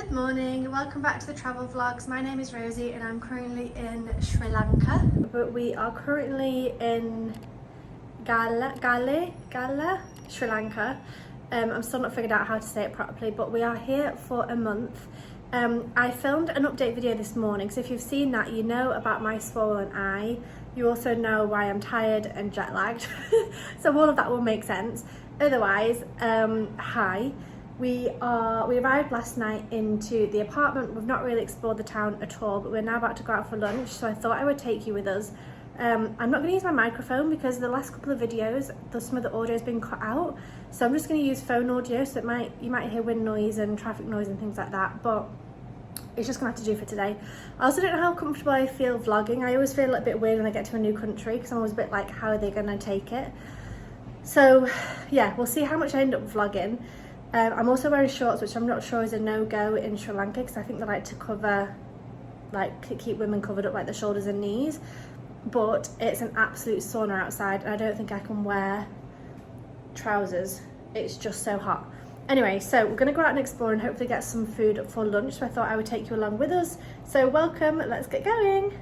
Good morning, welcome back to the travel vlogs. My name is Rosie and I'm currently in Sri Lanka. But we are currently in Galle, Sri Lanka. I'm still not figured out how to say it properly, but we are here for a month. I filmed an update video this morning, so if you've seen that, you know about my swollen eye. You also know why I'm tired and jet lagged. So all of that will make sense. Otherwise, hi. We arrived last night into the apartment. We've not really explored the town at all, but we're now about to go out for lunch, so I thought I would take you with us. I'm not going to use my microphone because the last couple of videos, some of the audio has been cut out, so I'm just going to use phone audio, so you might hear wind noise and traffic noise and things like that, but it's just going to have to do for today. I also don't know how comfortable I feel vlogging. I always feel a little bit weird when I get to a new country because I'm always a bit like, how are they going to take it? So yeah, we'll see how much I end up vlogging. I'm also wearing shorts, which I'm not sure is a no-go in Sri Lanka because I think they like to cover, keep women covered up like the shoulders and knees. But it's an absolute sauna outside and I don't think I can wear trousers. It's just so hot. Anyway, so we're going to go out and explore and hopefully get some food for lunch. So I thought I would take you along with us. So welcome, let's get going.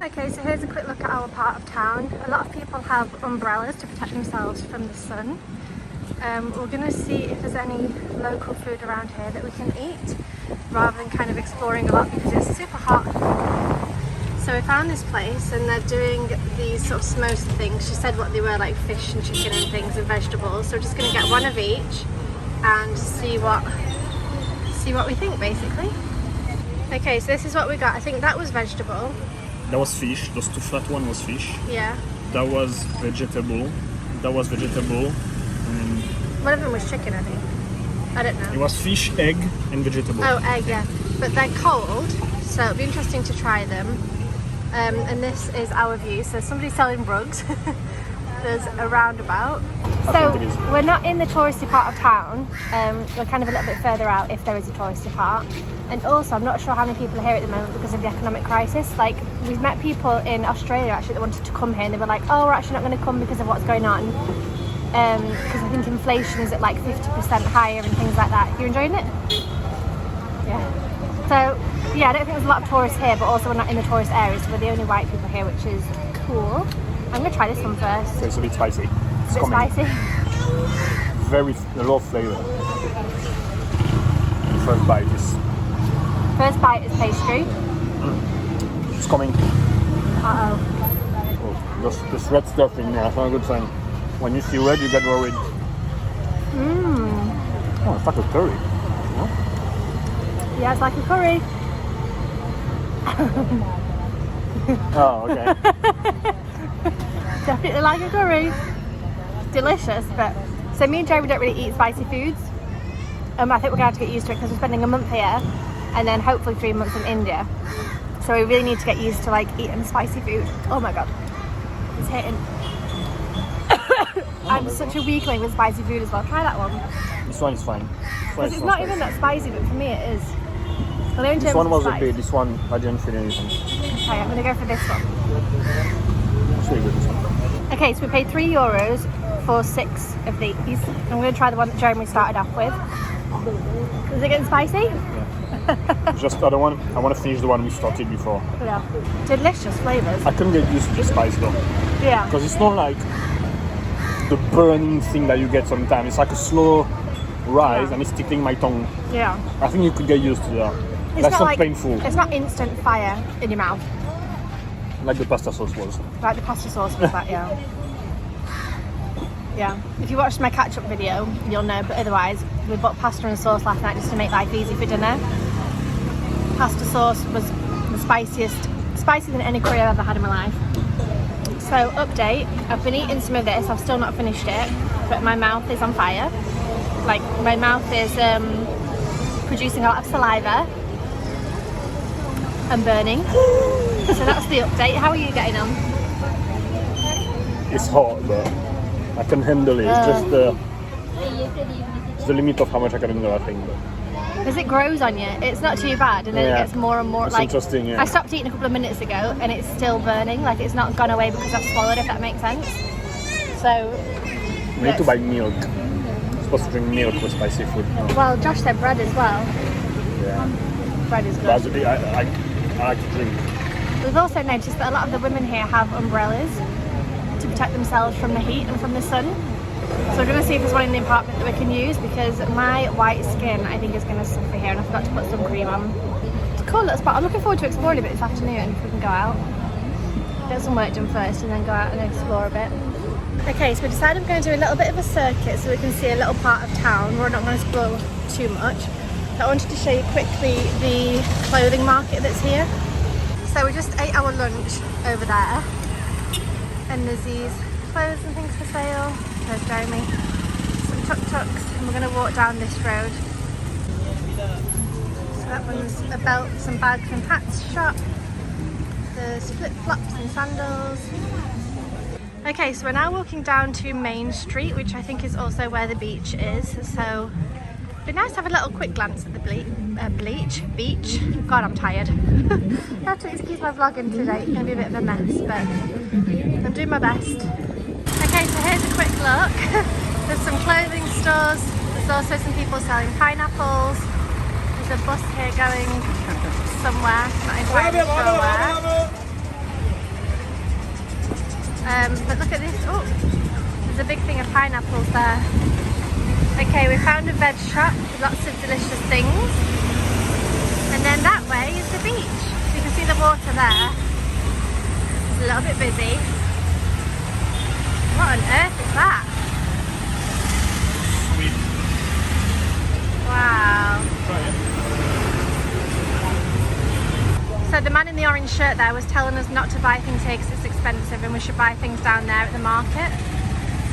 Okay, so here's a quick look at our part of town. A lot of people have umbrellas to protect themselves from the sun. We're going to see if there's any local food around here that we can eat rather than kind of exploring a lot because it's super hot. So we found this place and they're doing these sort of samosa things. She said what they were, like fish and chicken and things and vegetables. So we're just going to get one of each and see what we think basically. Okay, so this is what we got. I think that was vegetable. That was fish. Those two flat one was fish. Yeah. That was vegetable. That was vegetable. One of them was chicken, I think. I don't know. It was fish, egg, and vegetable. Oh, egg, yeah. But they're cold, so it'll be interesting to try them. And this is our view. So somebody's selling rugs. There's a roundabout. So we're not in the touristy part of town. We're kind of a little bit further out if there is a touristy part. And also, I'm not sure how many people are here at the moment because of the economic crisis. Like, we've met people in Australia actually that wanted to come here and they were like, oh, we're actually not going to come because of what's going on. Because I think inflation is at like 50% higher and things like that. You enjoying it? Yeah. So, yeah, I don't think there's a lot of tourists here, but also we're not in the tourist area, so we're the only white people here, which is cool. I'm going to try this one first. So it's a bit spicy. It's a bit spicy. A lot of flavour. The first bite is... First bite is pastry. It's coming. Uh-oh. Oh, this red stuff in there, that's not a good sign. When you see red, you get worried. Oh, it's like a curry. Yeah, it's like a curry. Oh, okay. Definitely like a curry. Delicious, but... So me and Jeremy don't really eat spicy foods. I think we're going to have to get used to it because we're spending a month here and then hopefully 3 months in India. So we really need to get used to like eating spicy food. Oh my god. It's hitting. I'm such a weakling with spicy food as well. Try that one. This one is fine. It's not even that spicy, but for me it is. Well, this one was a bit, this one I didn't feel anything. Okay, I'm going to go for this one. It's really good, this one. Okay, so we paid €3 for 6 of these. I'm going to try the one that Jeremy started off with. Is it getting spicy? Yeah. Just the other one, I want to finish the one we started before. Yeah. Delicious flavours. I couldn't get used to the spice though. Yeah. Because it's not like the burning thing that you get sometimes. It's like a slow rise and it's tickling my tongue. Yeah. I think you could get used to that. That's not like, painful. It's not instant fire in your mouth. Like the pasta sauce was. Like the pasta sauce was that, yeah. Yeah. If you watched my catch-up video, you'll know, but otherwise, we bought pasta and sauce last night just to make life easy for dinner. Pasta sauce was the spicier than any curry I've ever had in my life. So, update, I've been eating some of this, I've still not finished it, but my mouth is on fire. Like, my mouth is producing a lot of saliva and burning. So that's the update. How are you getting on? It's hot, but I can handle it. It's just the limit of how much I can handle, I think. Because it grows on you. It's not too bad, and then it gets more and more. It's like, interesting, yeah. I stopped eating a couple of minutes ago, and it's still burning. Like, it's not gone away because I've swallowed, if that makes sense. So we need to buy milk. I'm supposed to drink milk with spicy food. Well, Josh said bread as well. Yeah. bread is But good. I like to drink. We've also noticed that a lot of the women here have umbrellas to protect themselves from the heat and from the sun. So we're going to see if there's one in the apartment that we can use, because my white skin I think is going to suffer here, and I forgot to put some cream on. It's a cool little spot. I'm looking forward to exploring a bit this afternoon if we can go out. Get some work done first and then go out and explore a bit. Okay, so we decided we're going to do a little bit of a circuit so we can see a little part of town. We're not going to explore too much. But I wanted to show you quickly the clothing market that's here. So we just ate our lunch over there, and there's these clothes and things for sale. There's Jeremy, some tuk-tuks, and we're going to walk down this road. So that one's a belts and bags and hats shop. There's flip-flops and sandals. Okay, so we're now walking down to Main Street, which I think is also where the beach is. So it'd be nice to have a little quick glance at the beach. God, I'm tired. I have to excuse my vlogging today. It's going to be a bit of a mess, but I'm doing my best. Okay, so here's a quick look. There's some clothing stores. There's also some people selling pineapples. There's a bus here going somewhere. Not entirely sure where. But look at this. Oh, there's a big thing of pineapples there. Okay, we found a veg shop with lots of delicious things. And then that way is the beach. So you can see the water there. It's a little bit busy. What on earth is that? Sweet. Wow. Try it. So the man in the orange shirt there was telling us not to buy things here because it's expensive, and we should buy things down there at the market,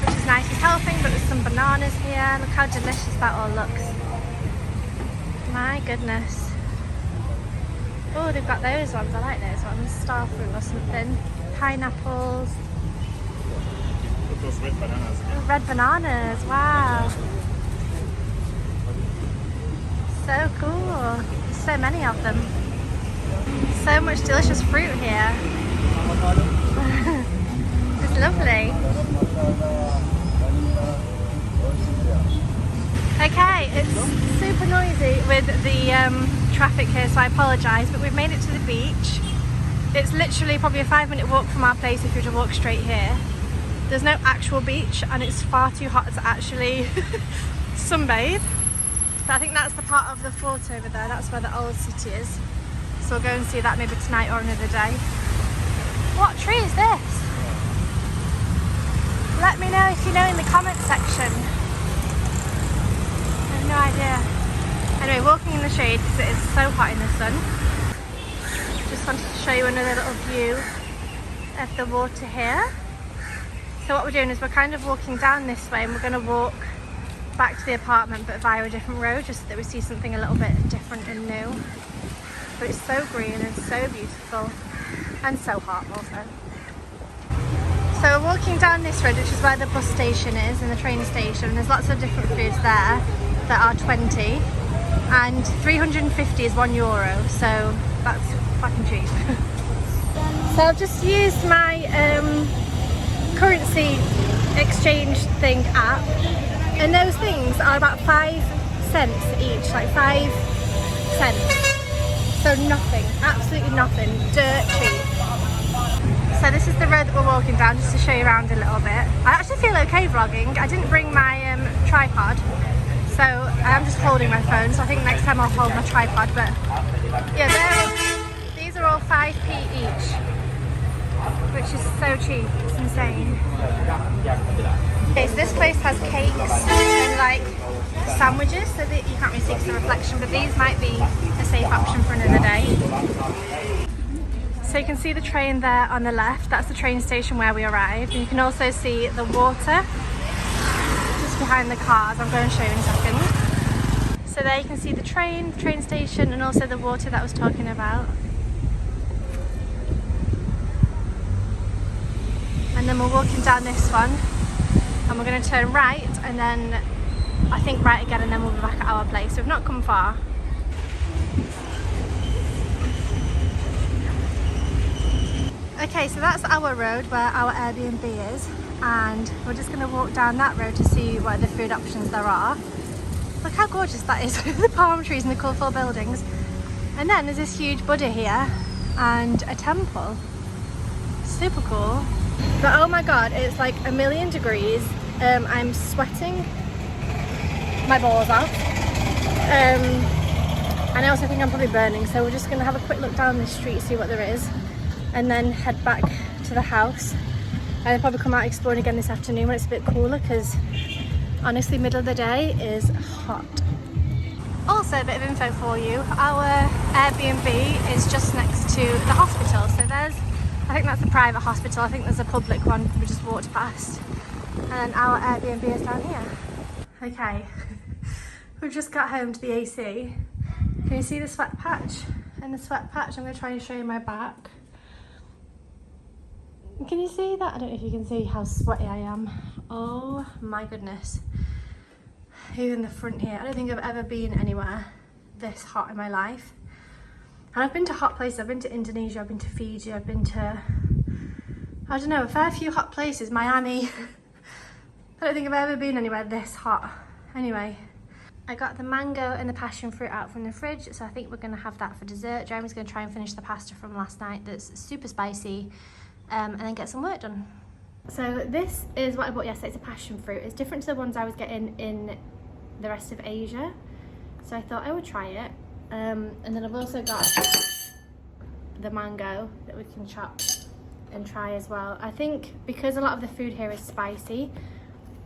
which is nice. He's helping, but there's some bananas here. Look how delicious that all looks. My goodness. Oh, they've got those ones. I like those ones. Star fruit or something. Pineapples. Look, those red bananas again. Oh, red bananas. Wow. So cool. There's so many of them. So much delicious fruit here. It's lovely. Okay, it's super noisy with the traffic here, so I apologise, but we've made it to the beach. It's literally probably a 5-minute walk from our place if you were to walk straight here. There's no actual beach, and it's far too hot to actually sunbathe. But I think that's the part of the fort over there. That's where the old city is. So we'll go and see that maybe tonight or another day. What tree is this? Let me know if you know in the comment section. I have no idea. Anyway, walking in the shade because it is so hot in the sun. Just wanted to show you another little view of the water here. So what we're doing is we're kind of walking down this way, and we're going to walk back to the apartment but via a different road, just so that we see something a little bit different and new. But it's so green and so beautiful, and so hot also. So we're walking down this road, which is where the bus station is and the train station. There's lots of different foods there that are 20, and 350 is €1, so that's fucking cheap. So I've just used my currency exchange thing app, and those things are about 5 cents each, like 5 cents. So nothing, absolutely nothing, dirt cheap. So this is the road that we're walking down, just to show you around a little bit. I actually feel okay vlogging. I didn't bring my tripod, so I am just holding my phone, so I think next time I'll hold my tripod. But yeah, these are all 5p each, which is so cheap, it's insane. Okay, so this place has cakes and like sandwiches, so that you can't really see the reflection, but these might be a safe option for another day. So you can see the train there on the left. That's the train station where we arrived, and you can also see the water just behind the cars. I'm going to show you in a second. So there you can see the train station, and also the water that I was talking about. And then we're walking down this one, and we're going to turn right, and then I think right again, and then we'll be back at our place. So we've not come far. Okay, so that's our road where our Airbnb is, and we're just going to walk down that road to see what other food options there are. Look how gorgeous that is with the palm trees and the colourful buildings. And then there's this huge Buddha here and a temple. Super cool. But oh my god, it's like 1,000,000 degrees. I'm sweating my balls off. And I also think I'm probably burning, so we're just gonna have a quick look down this street, see what there is, and then head back to the house. I'll probably come out exploring again this afternoon when it's a bit cooler, because honestly, middle of the day is hot. Also, a bit of info for you. Our Airbnb is just next to the hospital. So there's, I think that's the private hospital. I think there's a public one we just walked past. And our Airbnb is down here. Okay, we've just got home to the AC. Can you see the sweat patch? And the sweat patch, I'm going to try and show you my back. Can you see that? I don't know if you can see how sweaty I am. Oh my goodness. Even the front here. I don't think I've ever been anywhere this hot in my life. And I've been to hot places. I've been to Indonesia, I've been to Fiji, I've been to, I don't know, a fair few hot places. Miami. I don't think I've ever been anywhere this hot. Anyway, I got the mango and the passion fruit out from the fridge, so I think we're going to have that for dessert. Jeremy's going to try and finish the pasta from last night that's super spicy, and then get some work done. So this is what I bought yesterday. It's a passion fruit. It's different to the ones I was getting in the rest of Asia, so I thought I would try it. And then I've also got the mango that we can chop and try as well. I think because a lot of the food here is spicy,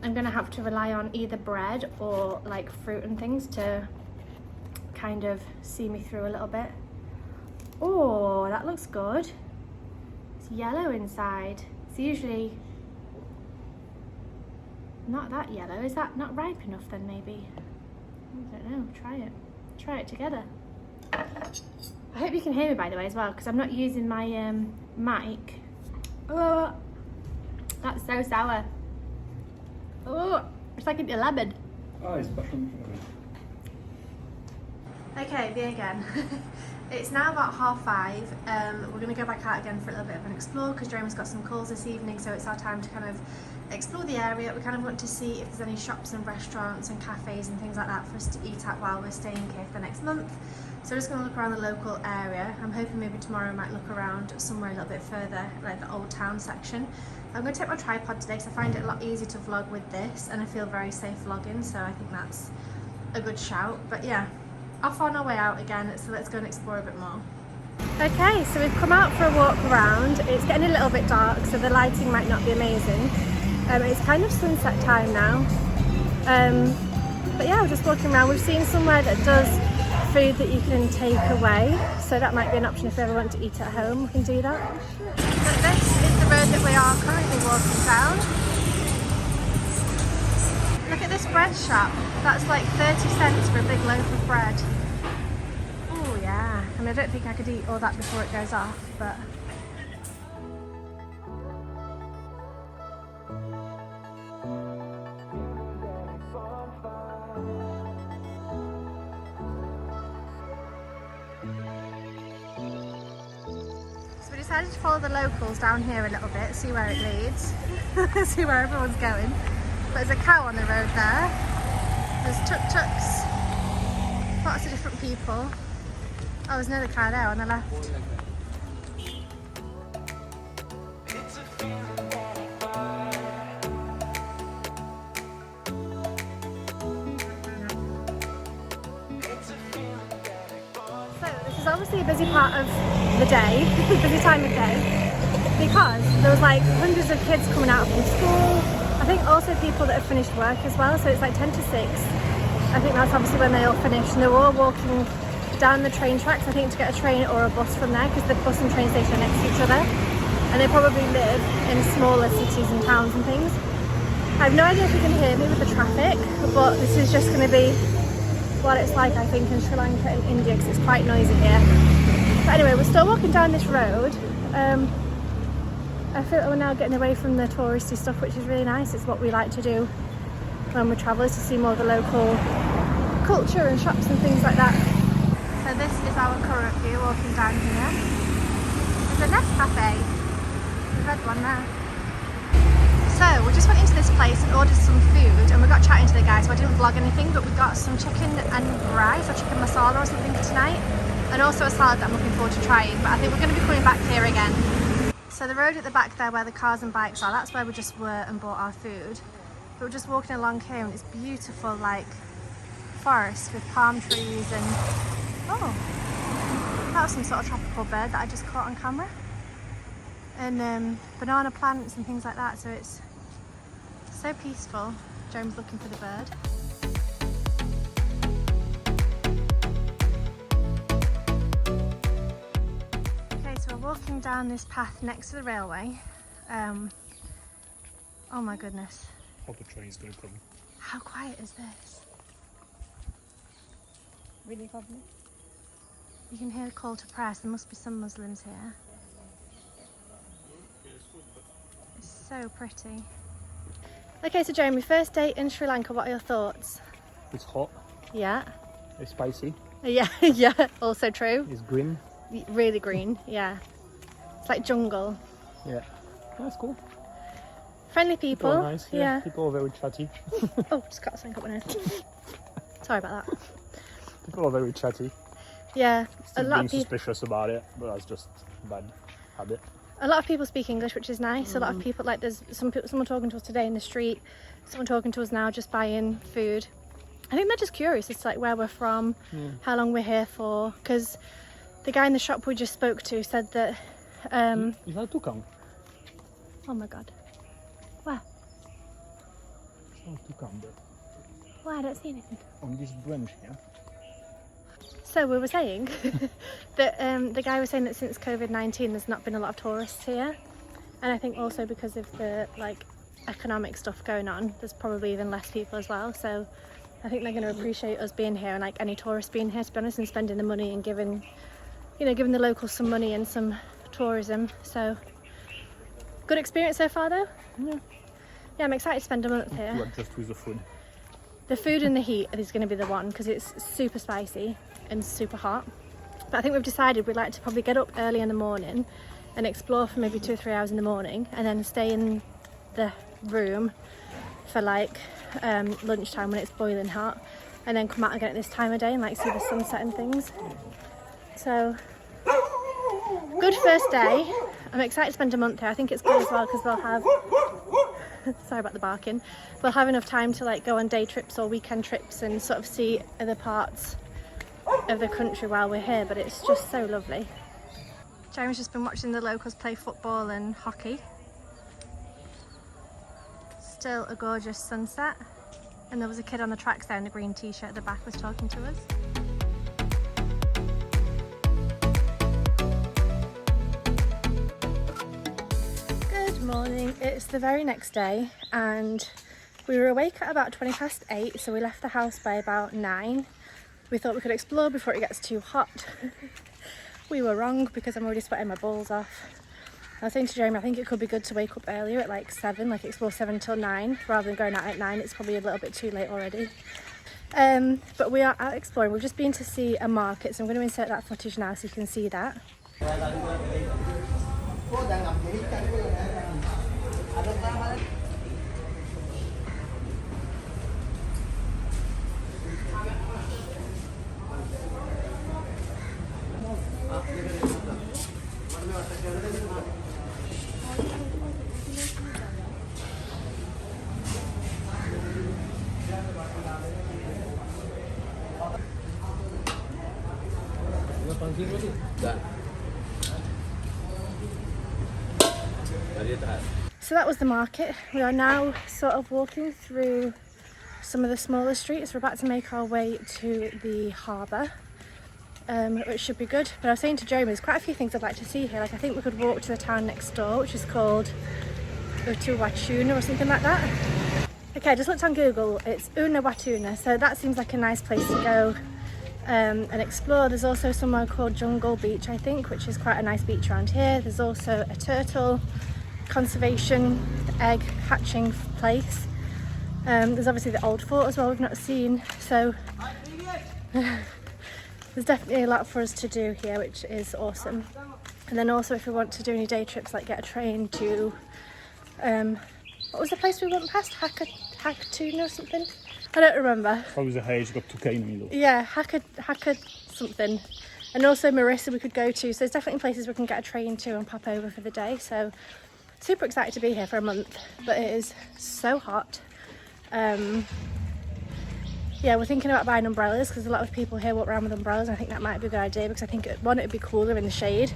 I'm gonna have to rely on either bread or like fruit and things to kind of see me through a little bit. Oh, that looks good. It's yellow inside. It's usually not that yellow. Is that not ripe enough then maybe? I don't know, try it. Try it together. I hope you can hear me by the way as well, because I'm not using my mic. Oh, that's so sour. Oh, it's like a lemon. Ah, it's passion. Okay, me again. It's now about 5:30. We're going to go back out again for a little bit of an explore, because Jeremy's got some calls this evening, so it's our time to kind of explore the area. We kind of want to see if there's any shops and restaurants and cafes and things like that for us to eat at while we're staying here for the next month. So we're just going to look around the local area. I'm hoping maybe tomorrow I might look around somewhere a little bit further, like the old town section. I'm going to take my tripod today because I find it a lot easier to vlog with this, and I feel very safe vlogging, so I think that's a good shout. But yeah, off on our way out again, so let's go and explore a bit more. Okay, so we've come out for a walk around. It's getting a little bit dark, so the lighting might not be amazing. It's kind of sunset time now. But yeah, we're just walking around. We've seen somewhere that does food that you can take away, so that might be an option if we ever want to eat at home. We can do that. So this is the road that we are currently walking down. Look at this bread shop. That's like 30 cents for a big loaf of bread. Oh yeah. I mean, I don't think I could eat all that before it goes off, but we decided to follow the locals down here a little bit, see where it leads, see where everyone's going. But there's a cow on the road there, there's tuk-tuks, lots of different people. Oh, there's another cow there on the left. Obviously a busy part of the day, busy time of day, because there was like hundreds of kids coming out from school. I think also people that have finished work as well, so it's like 10 to 6. I think that's obviously when they all finish, and they're all walking down the train tracks, I think to get a train or a bus from there, because the bus and train station are next to each other, and they probably live in smaller cities and towns and things. I have no idea if you can hear me with the traffic, but this is just going to be what it's like, I think, in Sri Lanka and India, because it's quite noisy here. But anyway, we're still walking down this road. I feel like we're now getting away from the touristy stuff, which is really nice. It's what we like to do when we travel, is to see more of the local culture and shops and things like that. So this is our current view walking down here. There's a Nest Cafe, the red one there. So we just went into this place and ordered some food, and we got chatting to the guy, so I didn't vlog anything, but we got some chicken and rice, or chicken masala or something for tonight. and also a salad that I'm looking forward to trying, but I think we're going to be coming back here again. So the road at the back there where the cars and bikes are, that's where we just were and bought our food. But we're just walking along here and it's beautiful, like forest with palm trees and oh, that was some sort of tropical bird that I just caught on camera, and banana plants and things like that, so it's so peaceful. Jeremy's looking for the bird. Okay, so we're walking down this path next to the railway. Oh my goodness. Hope the train's gonna come. How quiet is this? Really lovely. You can hear a call to prayers. There must be some Muslims here. It's so pretty. Okay, so Jeremy, first day in Sri Lanka, what are your thoughts? It's hot. Yeah. It's spicy. Yeah, yeah, also true. It's green. Really green, yeah. It's like jungle. Yeah. That's cool. Friendly people. People are nice. Yeah. People are very chatty. Oh, just got something up my nose. Sorry about that. People are very chatty. Yeah, Still being suspicious about it, but that's just a bad habit. A lot of people speak English, which is nice. A lot of people, like there's someone talking to us today in the street, someone talking to us now just buying food. I think they're just curious as to like where we're from, how long we're here for, because the guy in the shop we just spoke to said that Is that toucan? oh my god, where? It's not toucan there. Where? I don't see anything. On this branch here. So we were saying that the guy was saying that since COVID-19 there's not been a lot of tourists here, and I think also because of the like economic stuff going on, there's probably even less people as well. So I think they're going to appreciate us being here and like any tourists being here, to be honest, and spending the money and giving the locals some money and some tourism. So good experience so far though. Yeah, I'm excited to spend a month here. To adjust with the food. The food and the heat is going to be the one, because it's super spicy and super hot. But I think we've decided we'd like to probably get up early in the morning and explore for maybe 2 or 3 hours in the morning, and then stay in the room for like lunchtime when it's boiling hot, and then come out again at this time of day and like see the sunset and things. So good first day. I'm excited to spend a month here. I think it's good as well because we'll have sorry about the barking, we'll have enough time to like go on day trips or weekend trips and sort of see other parts of the country while we're here. But it's just so lovely. Jeremy's just been watching the locals play football and hockey. Still a gorgeous sunset, and there was a kid on the tracks there in the green t-shirt at the back was talking to us. Good morning. It's the very next day and we were awake at about 8:20, so we left the house by about 9. We thought we could explore before it gets too hot. We were wrong because I'm already sweating my balls off. I was saying to Jeremy, I think it could be good to wake up earlier at like 7, like explore 7 till 9 rather than going out at 9. It's probably a little bit too late already. But we are out exploring. We've just been to see a market, so I'm going to insert that footage now so you can see that. So that was the market. We are now sort of walking through some of the smaller streets. We're about to make our way to the harbour, which should be good. But I was saying to Jeremy, there's quite a few things I'd like to see here. Like I think we could walk to the town next door, which is called Utuwatuna or something like that. Okay, I just looked on Google. It's Unawatuna, so that seems like a nice place to go and explore. There's also somewhere called Jungle Beach, I think, which is quite a nice beach around here. There's also a turtle conservation egg hatching place. There's obviously the old fort as well we've not seen, so there's definitely a lot for us to do here, which is awesome. And then also if we want to do any day trips, like get a train to what was the place we went past? Hakatuna or something? I don't remember. That was a H, got 2K in the middle. Yeah, Hakka something. and also Marissa we could go to. So there's definitely places we can get a train to and pop over for the day. So super excited to be here for a month, but it is so hot. Yeah, we're thinking about buying umbrellas because a lot of people here walk around with umbrellas, and I think that might be a good idea because I think one, it'd be cooler in the shade,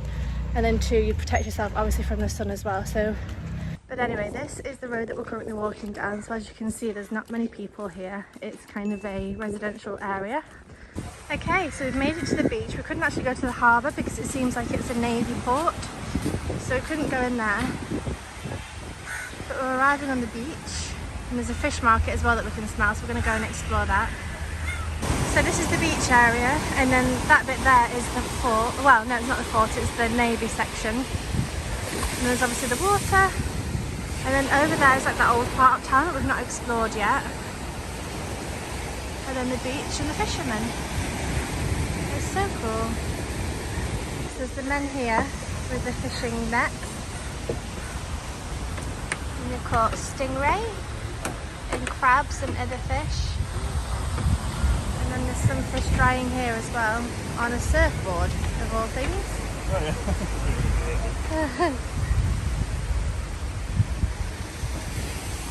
and then two, you'd protect yourself obviously from the sun as well. So, but anyway, this is the road that we're currently walking down. So as you can see, there's not many people here. It's kind of a residential area. Okay, so we've made it to the beach. We couldn't actually go to the harbour because it seems like it's a navy port, so we couldn't go in there. But we're arriving on the beach. And there's a fish market as well that we can smell, so we're going to go and explore that. So this is the beach area, and then that bit there is the fort. Well, no, it's not the fort, it's the navy section. And there's obviously the water. And then over there is like that old part of town that we've not explored yet. And then the beach and the fishermen. It's so cool. So there's the men here with the fishing nets. And they've caught stingray and crabs and other fish. And then there's some fish drying here as well on a surfboard of all things.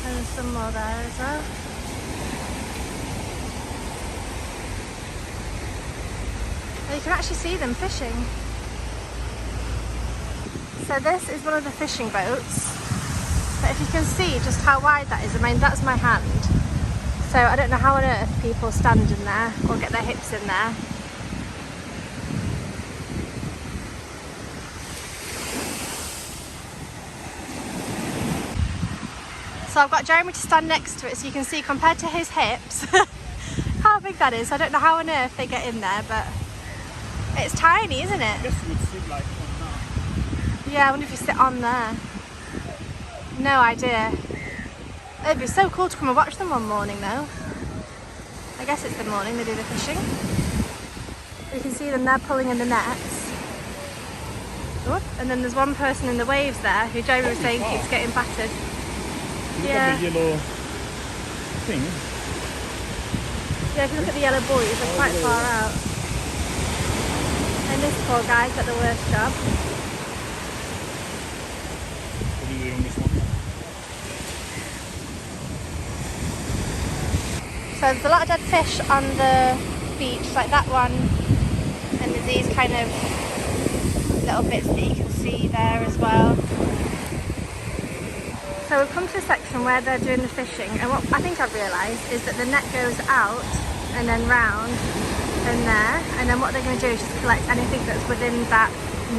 And there's some more there as well. And you can actually see them fishing. So this is one of the fishing boats. But if you can see just how wide that is, I mean, that's my hand. So I don't know how on earth people stand in there or get their hips in there. So I've got Jeremy to stand next to it so you can see compared to his hips how big that is. I don't know how on earth they get in there, but it's tiny, isn't it? I guess you would sit like on that. Yeah, I wonder if you sit on there. No idea. It'd be so cool to come and watch them one morning though. I guess it's the morning they do the fishing. You can see them there pulling in the nets. Oh, and then there's one person in the waves there who Jeremy was saying keeps getting battered. Look Yeah. at the yellow thing. Yeah, if you look at the yellow buoys, they're quite far out. And this poor guy's got the worst job. What are you doing on this one? So there's a lot of dead fish on the beach, like that one, and there's these kind of little bits that you can see there as well. So we've come to a section where they're doing the fishing, and what I think I've realised is that the net goes out and then round and there, and then what they're going to do is just collect anything that's within that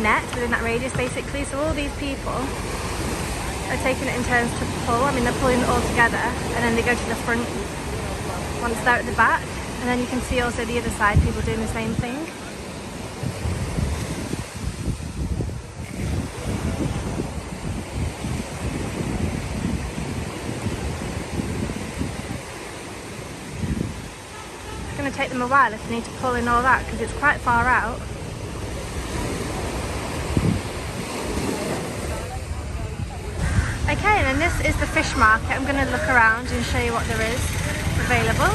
net, within that radius basically. So all these people are taking it in turns to pull. I mean, they're pulling it all together, and then they go to the front once they're at the back, and then you can see also the other side, people doing the same thing. It's going to take them a while if they need to pull in all that because it's quite far out. Okay, and then this is the fish market. I'm going to look around and show you what there is available.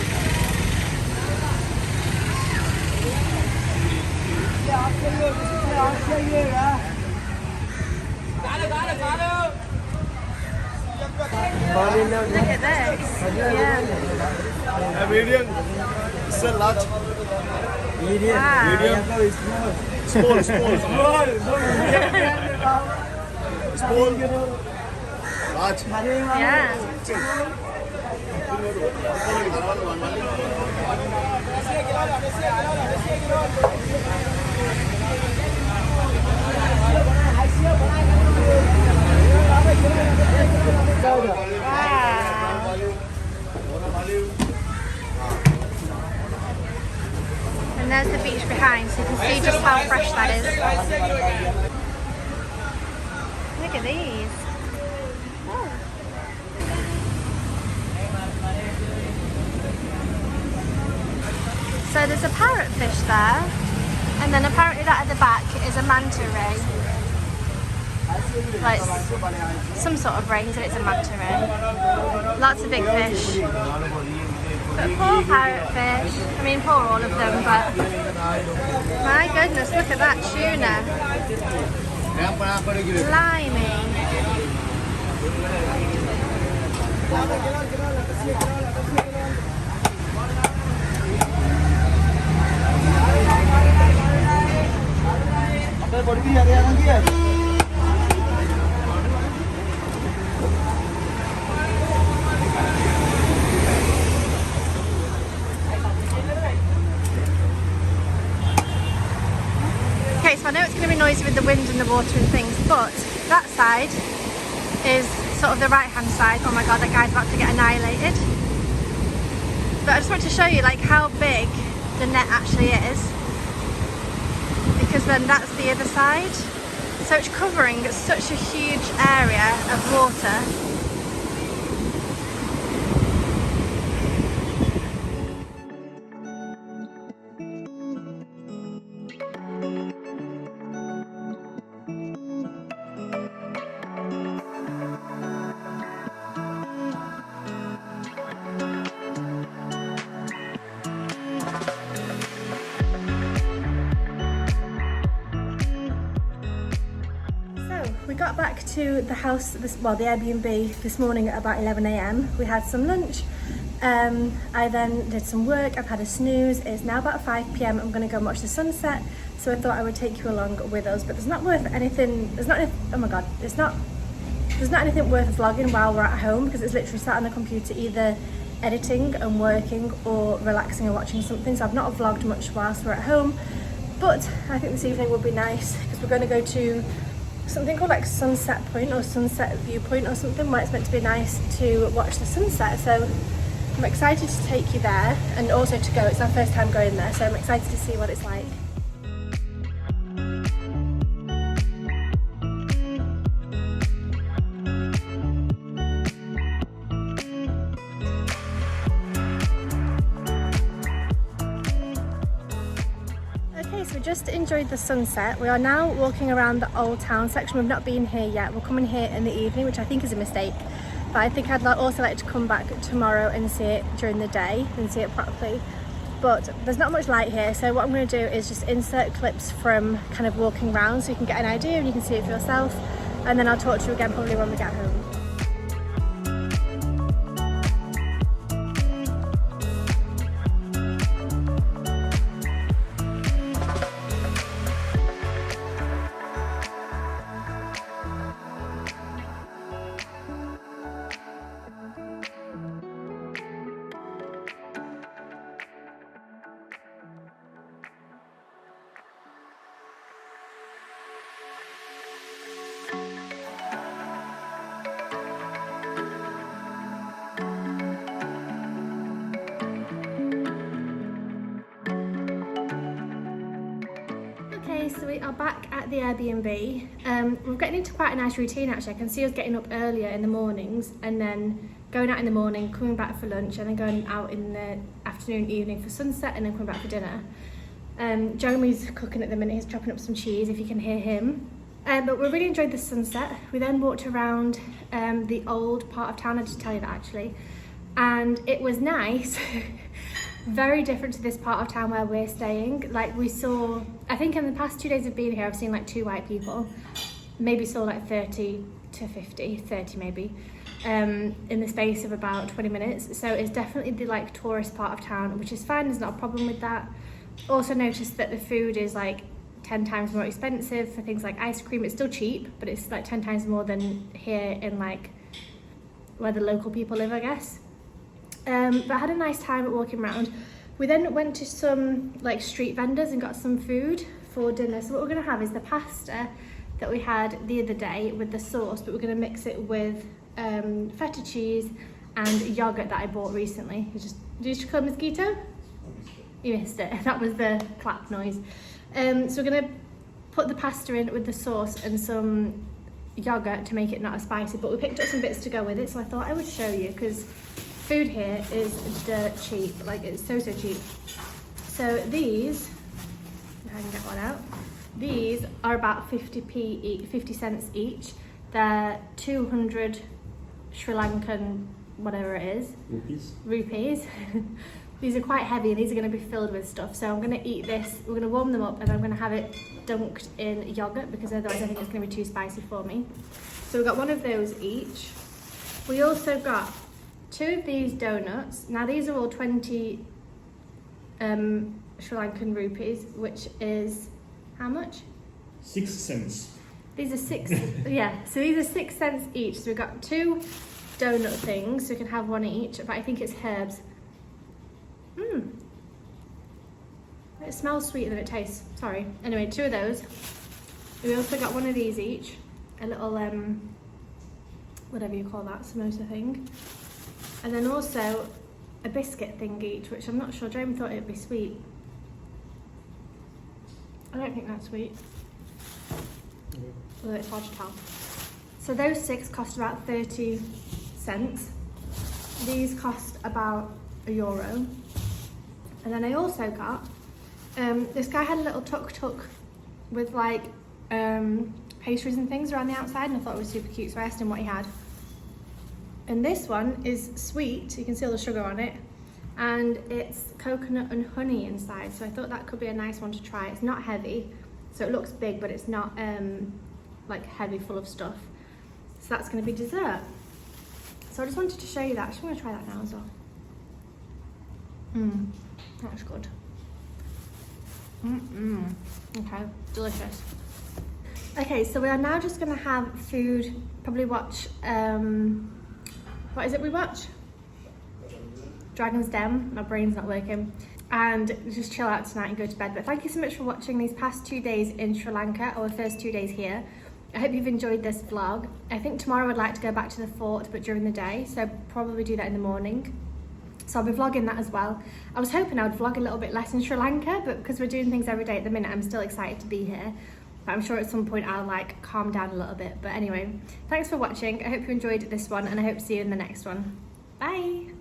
Look at this. Yeah. Medium. It's a large. Medium. Wow. Medium. Small. Small. Large. Yeah. And there's the beach behind, so you can see just how fresh that is. Look at these. Oh. So there's a parrotfish there, and then apparently that at the back is a manta ray. Like some sort of ray, he said it's a manta ray. Lots of big fish. But poor parrotfish. I mean, poor all of them, but my goodness, look at that tuna. Slimy. Okay, so I know it's going to be noisy with the wind and the water and things, but that side is sort of the right hand side. Oh my god, that guy's about to get annihilated. But I just want to show you like how big the net actually is, because then that's the other side. So it's covering such a huge area of water. We got back to the house, the Airbnb this morning at about 11 AM. We had some lunch. I then did some work. I've had a snooze. It's now about 5 PM. I'm going to go and watch the sunset. So I thought I would take you along with us. But there's not worth anything. There's not. Oh my god! There's not anything worth vlogging while we're at home, because it's literally sat on the computer either editing and working or relaxing and watching something. So I've not vlogged much whilst we're at home. But I think this evening will be nice because we're going to go to something called like Sunset Point or Sunset Viewpoint or something, where it's meant to be nice to watch the sunset. So I'm excited to take you there and also to go. It's our first time going there, so I'm excited to see what it's like. So we just enjoyed the sunset. We are now walking around the old town section. We've not been here yet. We're coming here in the evening, which I think is a mistake. But I think I'd also like to come back tomorrow and see it during the day and see it properly. But there's not much light here, so what I'm going to do is just insert clips from kind of walking around so you can get an idea and you can see it for yourself. And then I'll talk to you again probably when we get home. So we are back at the Airbnb. We're getting into quite a nice routine actually. I can see us getting up earlier in the mornings and then going out in the morning, coming back for lunch, and then going out in the afternoon, evening for sunset, and then coming back for dinner. Jeremy's cooking at the minute. He's chopping up some cheese, if you can hear him. But we really enjoyed the sunset. We then walked around the old part of town. I did tell you that actually. And it was nice. Very different to this part of town where we're staying. Like we saw, I think in the past 2 days of being here, I've seen like 2 white people. Maybe saw like 30 to 50, 30 maybe, in the space of about 20 minutes. So it's definitely the like tourist part of town, which is fine, there's not a problem with that. Also noticed that the food is like 10 times more expensive for things like ice cream. It's still cheap, but it's like 10 times more than here in like where the local people live, I guess. But I had a nice time walking around. We then went to some like street vendors and got some food for dinner. So what we're gonna have is the pasta that we had the other day with the sauce, but we're gonna mix it with feta cheese and yogurt that I bought recently. Did you just call mosquito? You missed it. That was the clap noise. So we're gonna put the pasta in with the sauce and some yogurt to make it not as spicy, but we picked up some bits to go with it, so I thought I would show you because food here is dirt cheap. Like it's so cheap. So these, if I can get one out, these are about 50 cents each. They're 200 Sri Lankan whatever it is. Rupees. These are quite heavy and these are going to be filled with stuff. So I'm going to eat this, we're going to warm them up and I'm going to have it dunked in yogurt because otherwise I think it's going to be too spicy for me. So we've got one of those each. We also got 2 of these donuts. Now these are all 20 Sri Lankan rupees, which is how much? 6 cents. These are 6, yeah, so these are 6 cents each. So we've got 2 donut things, so we can have one each, but I think it's herbs. It smells sweeter than it tastes, sorry. Anyway, 2 of those. We also got one of these each, a little, whatever you call that, samosa thing. And then also a biscuit thing each, which I'm not sure, Jeremy thought it'd be sweet. I don't think that's sweet. Although it's hard to tell. So those 6 cost about 30 cents. These cost about €1. And then I also got, this guy had a little tuk-tuk with like pastries and things around the outside and I thought it was super cute, so I asked him what he had. And this one is sweet, you can see all the sugar on it, and it's coconut and honey inside, so I thought that could be a nice one to try. It's not heavy, so it looks big, but it's not like heavy full of stuff. So that's going to be dessert. So I just wanted to show you that. I just want to try that now as well. That's good. Okay, delicious. Okay, so we are now just going to have food, probably watch, what is it we watch? Dragon's Den. My brain's not working. And just chill out tonight and go to bed. But thank you so much for watching these past 2 days in Sri Lanka, or the first 2 days here. I hope you've enjoyed this vlog. I think tomorrow I'd like to go back to the fort, but during the day, so probably do that in the morning. So I'll be vlogging that as well. I was hoping I would vlog a little bit less in Sri Lanka, but because we're doing things every day at the minute, I'm still excited to be here. But I'm sure at some point I'll like calm down a little bit. But anyway, thanks for watching. I hope you enjoyed this one and I hope to see you in the next one. Bye.